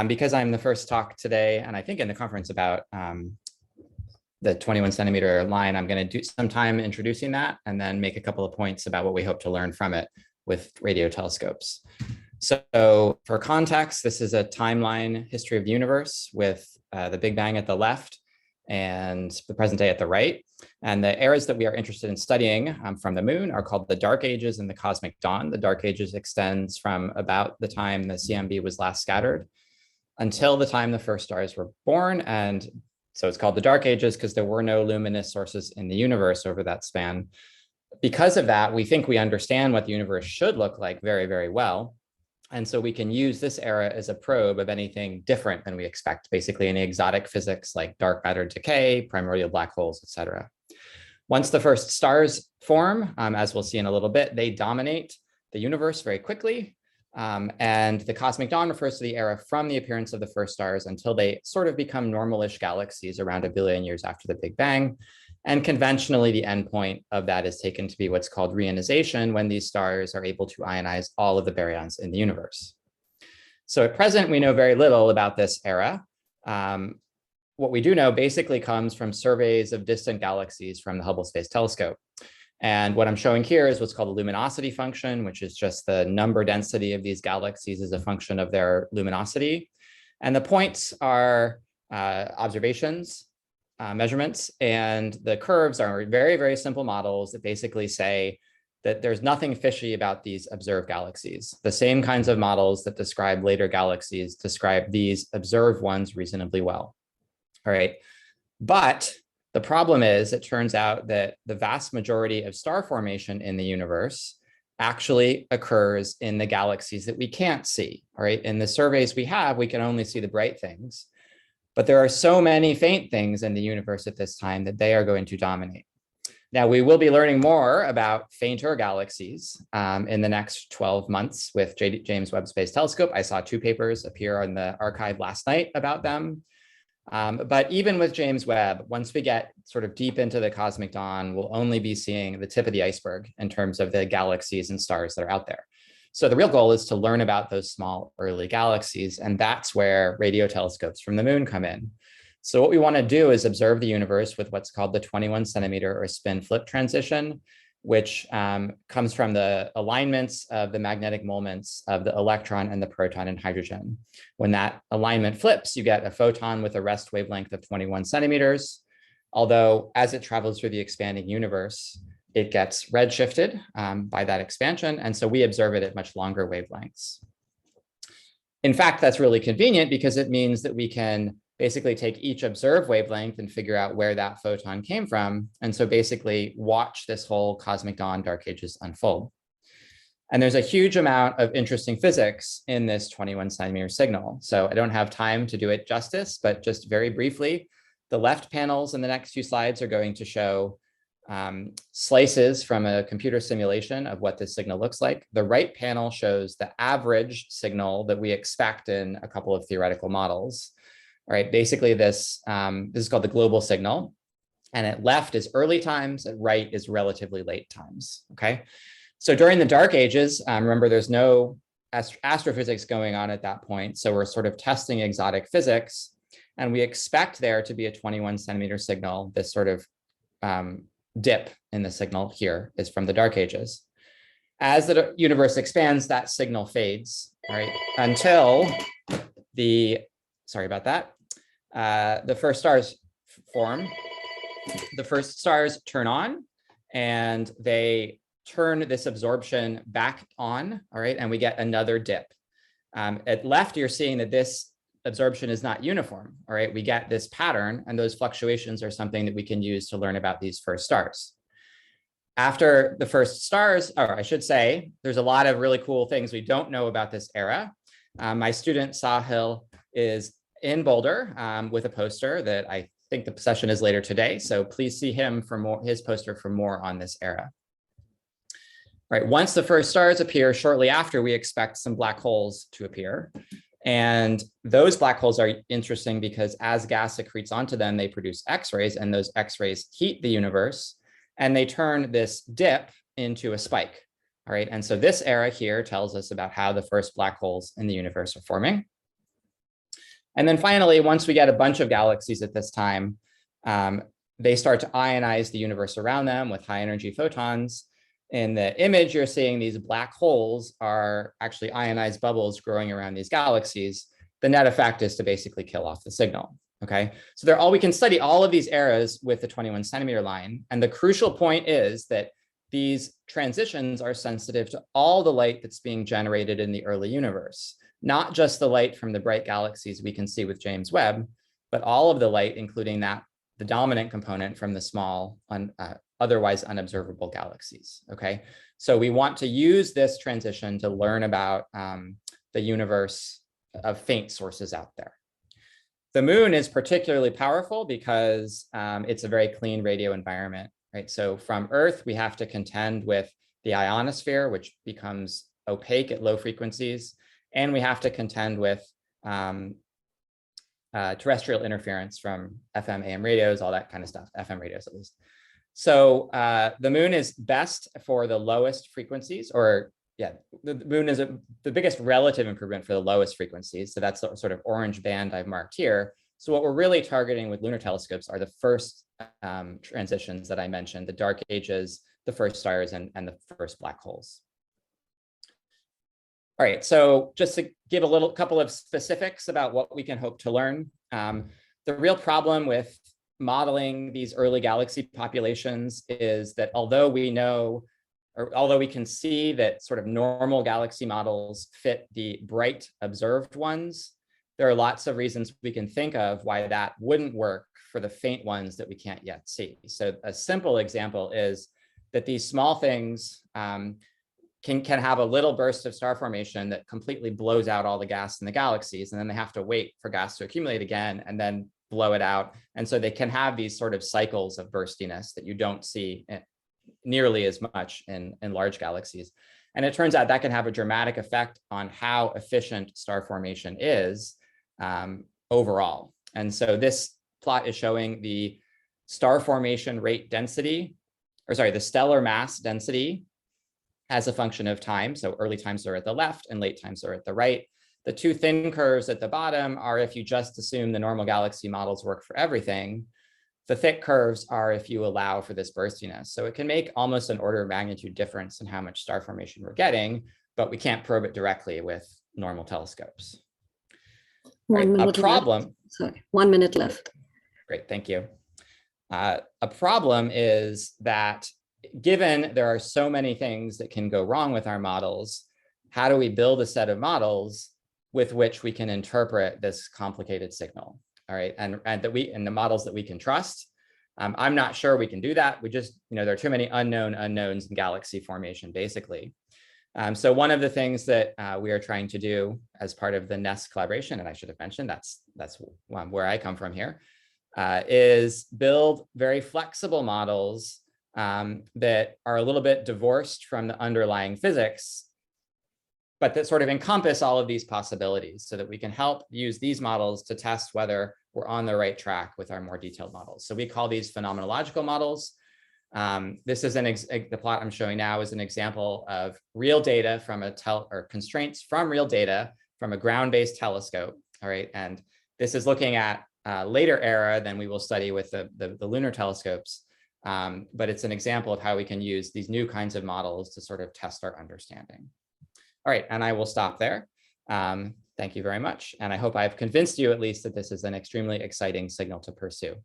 Because I'm the first talk today, and I think in the conference about the 21 centimeter line, I'm going to do some time introducing that and then make a couple of points about what we hope to learn from it with radio telescopes. So for context, this is a timeline history of the universe with the Big Bang at the left and the present day at the right. And the eras that we are interested in studying from the moon are called the Dark Ages and the Cosmic Dawn. The Dark Ages extends from about the time the CMB was last scattered until the time the first stars were born. And so it's called the Dark Ages because there were no luminous sources in the universe over that span. Because of that, we think we understand what the universe should look like very, very well. And so we can use this era as a probe of anything different than we expect, basically any exotic physics like dark matter decay, primordial black holes, et cetera. Once the first stars form, as we'll see in a little bit, they dominate the universe very quickly. And the cosmic dawn refers to the era from the appearance of the first stars until they sort of become normal-ish galaxies around 1 billion years after the Big Bang. And conventionally, the endpoint of that is taken to be what's called reionization, when these stars are able to ionize all of the baryons in the universe. So at present, we know very little about this era. What we do know basically comes from surveys of distant galaxies from the Hubble Space Telescope. And what I'm showing here is what's called the luminosity function, which is just the number density of these galaxies as a function of their luminosity. And the points are observations, measurements, and the curves are very, very simple models that basically say that there's nothing fishy about these observed galaxies. The same kinds of models that describe later galaxies describe these observed ones reasonably well. All right, but the problem is, it turns out that the vast majority of star formation in the universe actually occurs in the galaxies that we can't see. All right, in the surveys we have, we can only see the bright things, but there are so many faint things in the universe at this time that they are going to dominate. Now, we will be learning more about fainter galaxies in the next 12 months with James Webb Space Telescope. I saw 2 papers appear on the archive last night about them. But even with James Webb, once we get sort of deep into the cosmic dawn, we'll only be seeing the tip of the iceberg in terms of the galaxies and stars that are out there. So the real goal is to learn about those small early galaxies, and that's where radio telescopes from the moon come in. So what we want to do is observe the universe with what's called the 21 centimeter or spin flip transition, which comes from the alignments of the magnetic moments of the electron and the proton and hydrogen. When that alignment flips, you get a photon with a rest wavelength of 21 centimeters. Although as it travels through the expanding universe, it gets redshifted by that expansion. And so we observe it at much longer wavelengths. In fact, that's really convenient because it means that we can basically take each observed wavelength and figure out where that photon came from. And so basically watch this whole cosmic dawn dark ages unfold. And there's a huge amount of interesting physics in this 21 centimeter signal. So I don't have time to do it justice, but just very briefly, the left panels in the next few slides are going to show slices from a computer simulation of what this signal looks like. The right panel shows the average signal that we expect in a couple of theoretical models. All right, basically this is called the global signal, and at left is early times, at right is relatively late times, okay? So during the dark ages, remember there's no astrophysics going on at that point, so we're sort of testing exotic physics, and we expect there to be a 21 centimeter signal. This sort of dip in the signal here is from the dark ages. As the universe expands, that signal fades, right, until sorry about that. The first stars form. The first stars turn on, and they turn this absorption back on, all right, and we get another dip. At left, you're seeing that this absorption is not uniform, all right? We get this pattern, and those fluctuations are something that we can use to learn about these first stars. After the first stars, or I should say, there's a lot of really cool things we don't know about this era. My student Sahil is in Boulder with a poster that I think the session is later today. So please see him for more, his poster for more on this era. All right, once the first stars appear, shortly after, we expect some black holes to appear. And those black holes are interesting because as gas accretes onto them, they produce X-rays, and those X-rays heat the universe, and they turn this dip into a spike. All right, and so this era here tells us about how the first black holes in the universe are forming. And then finally, once we get a bunch of galaxies at this time, they start to ionize the universe around them with high energy photons. In the image, you're seeing these black holes are actually ionized bubbles growing around these galaxies. The net effect is to basically kill off the signal. Okay, so we can study all of these eras with the 21 centimeter line. And the crucial point is that these transitions are sensitive to all the light that's being generated in the early universe, not just the light from the bright galaxies we can see with James Webb, but all of the light, including the dominant component from the small, otherwise unobservable galaxies. Okay, so we want to use this transition to learn about the universe of faint sources out there. The moon is particularly powerful because it's a very clean radio environment, right? So from Earth, we have to contend with the ionosphere, which becomes opaque at low frequencies, and we have to contend with terrestrial interference from FM, AM radios, all that kind of stuff, FM radios at least. So the moon is best for the lowest frequencies, or yeah, the moon is the biggest relative improvement for the lowest frequencies. So that's the sort of orange band I've marked here. So what we're really targeting with lunar telescopes are the first transitions that I mentioned, the dark ages, the first stars, and the first black holes. All right, so just to give a couple of specifics about what we can hope to learn. The real problem with modeling these early galaxy populations is that although we can see that sort of normal galaxy models fit the bright observed ones, there are lots of reasons we can think of why that wouldn't work for the faint ones that we can't yet see. So a simple example is that these small things can have a little burst of star formation that completely blows out all the gas in the galaxies, and then they have to wait for gas to accumulate again and then blow it out. And so they can have these sort of cycles of burstiness that you don't see nearly as much in large galaxies. And it turns out that can have a dramatic effect on how efficient star formation is overall. And so this plot is showing the star formation rate density, or sorry, the stellar mass density as a function of time. So early times are at the left and late times are at the right. The two thin curves at the bottom are if you just assume the normal galaxy models work for everything. The thick curves are if you allow for this burstiness. So it can make almost an order of magnitude difference in how much star formation we're getting, but we can't probe it directly with normal telescopes. One minute left. Sorry, 1 minute left. Great, thank you. A problem is that given there are so many things that can go wrong with our models, how do we build a set of models with which we can interpret this complicated signal? All right, and the models that we can trust. I'm not sure we can do that. We just, there are too many unknowns in galaxy formation, basically. So one of the things that we are trying to do as part of the NEST collaboration, and I should have mentioned that's where I come from here, is build very flexible models that are a little bit divorced from the underlying physics, but that sort of encompass all of these possibilities so that we can help use these models to test whether we're on the right track with our more detailed models. So we call these phenomenological models. This is the plot I'm showing now is an example of real data from constraints from real data from a ground-based telescope. All right, and this is looking at later era than we will study with the lunar telescopes. But it's an example of how we can use these new kinds of models to sort of test our understanding. All right, and I will stop there. Thank you very much. And I hope I've convinced you at least that this is an extremely exciting signal to pursue.